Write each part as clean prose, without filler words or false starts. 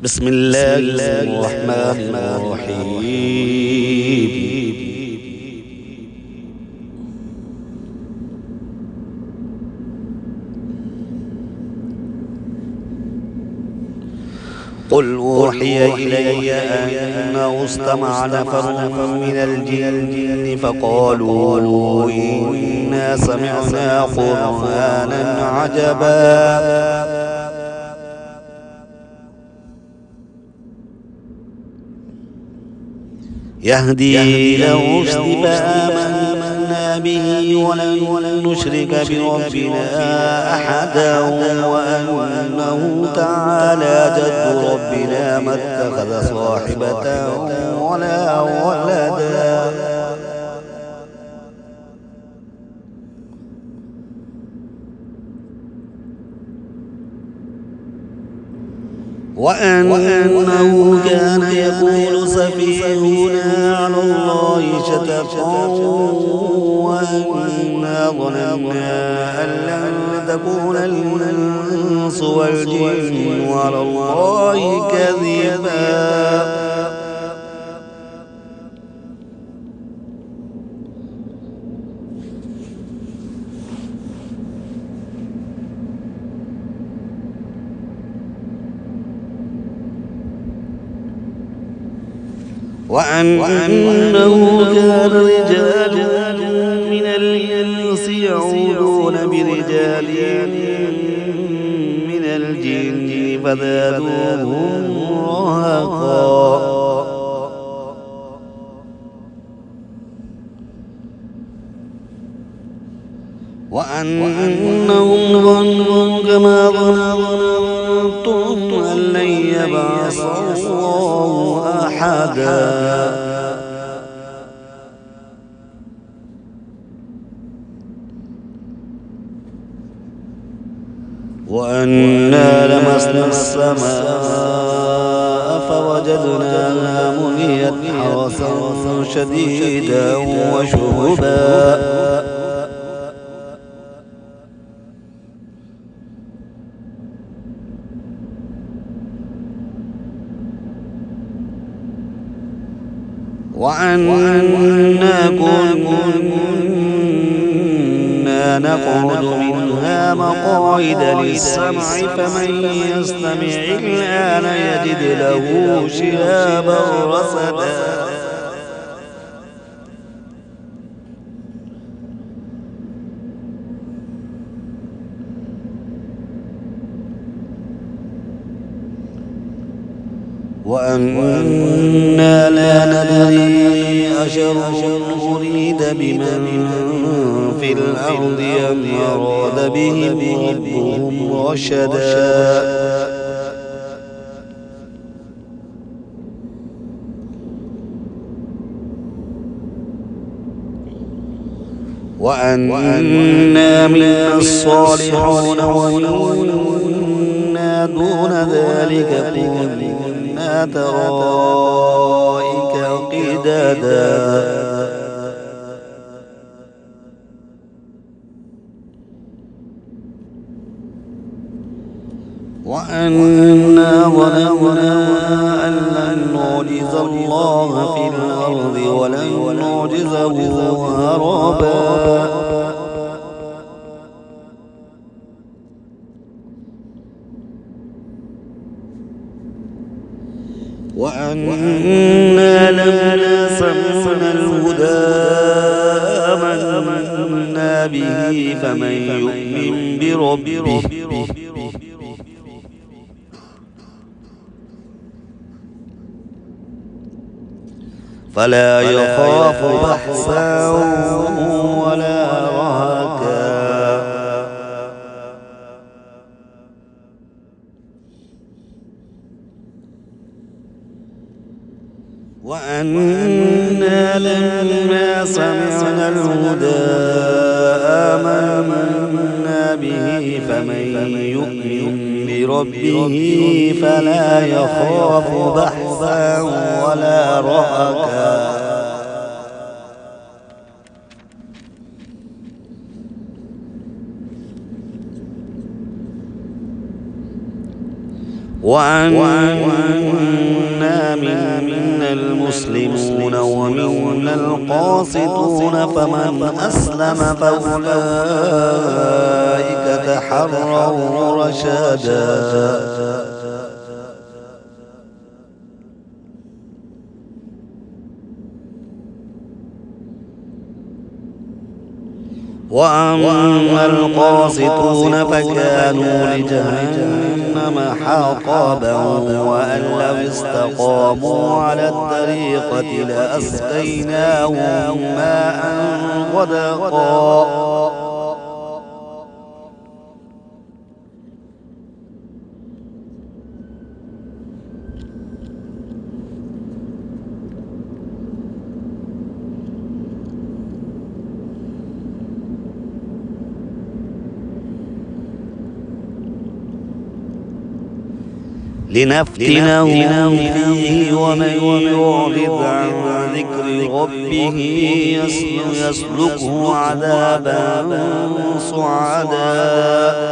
بسم الله الرحمن الرحيم. قل أوحي إلي أنه استمع نفر من الجن فقالوا إنا سمعنا قرآنا عجبا يهدي إلى الرشد فآمنا به ولن نشرك بربنا أحدا وأنه تعالى جد ربنا ما اتخذ صاحبة ولا ولدا وأنه كان يقول سفيهنا على الله شططا وأنا ظننا أن لن تكون الإنس والجن على الله كذبا وأنه كان رجال من الإنس يعوذون برجال من الجن فزادوهم رهقا وأنهم ظنوا كما ظننتم أن لن يبعث الله أحدا وأنا لمسنا السماء فوجدناها مليت حرسا شديدا وشهبا وأنا كنا نقعد منها مقاعد للسمع فمن يستمع الآن يجد له شهابا رصدا وأنا لا ندري أشر أريد بمن في الأرض أم أراد بهم ربهم رشدا وأنا منا الصالحون ومنا دون ذلك كنا طرائق قددا وأنا ظننا أن لن نعجز الله في الأرض ولن نعجزه هربا وأنا لما سمعنا الهدى آمنا به فمن يؤمن بربه فلا يخاف بخسا ولا رهقا وأنا لما سمعنا الهدى آمنا به فمن يؤمن بربه فلا يخاف بخسا ولا رهقا وأنا منا المسلمون ومنا القاسطون فمن أسلم فأولئك تحروا رشدا وأما القاسطون فكانوا لجهنم حطبا وأن لو استقاموا على الطريقة لأسقيناهم ماء غدقا لنفتنهم فيه ومن يعرض عن ذكر ربه يسلكه عذابا صعدا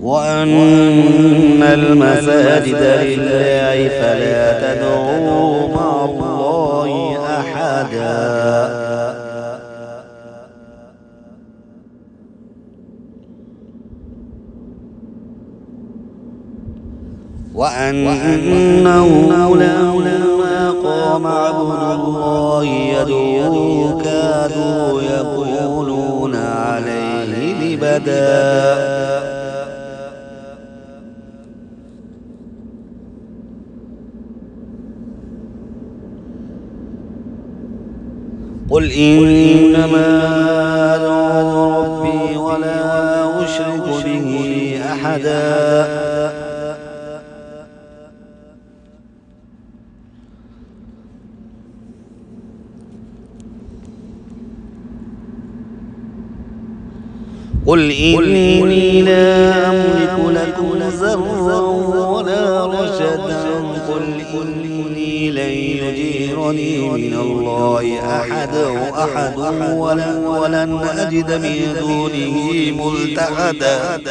وأن المساجد لله فلا تدعوا مع الله أحدا وأنه لما قام عبد الله يدعوه كادوا يكونون عليه لبدا قل إنما أدعو ربي ولا أشرك به أحدا قل إني لا أملك لكم ضرا ولا رشدا قل إني لن يجيرني من الله أحد ولن أجد من دونه ملتحدا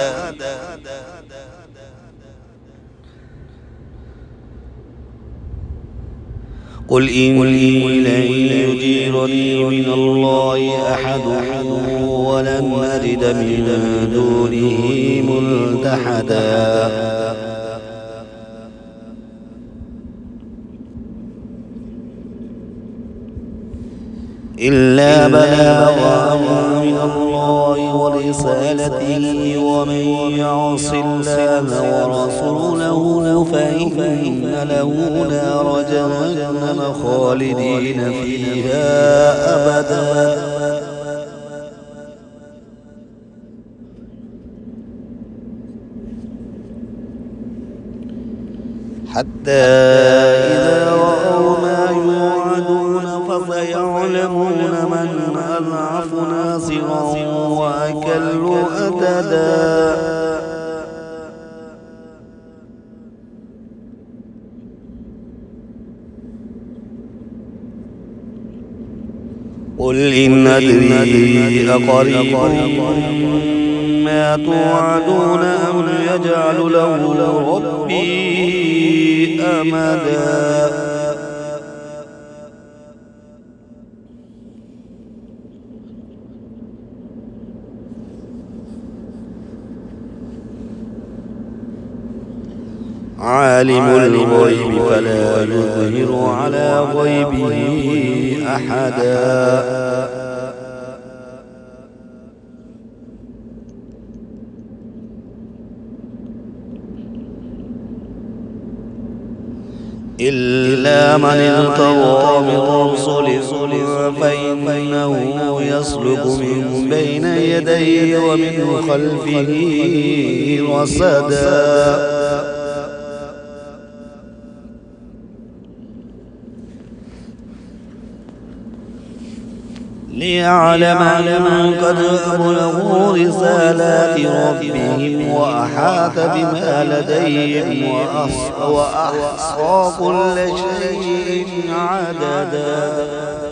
قل إني لن يجيرني من الله أحد ولن أجد من دونه ملتحدا إلا بلاغا من الله ورسالته ومن يعص الله ورسوله فإن له نار جهنم خالدين فيها أبدا حتى إذا رأوا ما يوعدون فسيعلمون من أضعف ناصرا وأكل أددا قل إن أدري أقريب ما توعدون أم يجعل له ربي أمدا عالم الغيب فلا يظهر على غيبه أحدا إلا من ارتضى من رسل فإنه يسلك من بين يديه ومن خلفه رصدا ليعلم أن قد أبلغوا رسالات ربهم وأحاط بما لديهم وأحصى كل شيء عددا.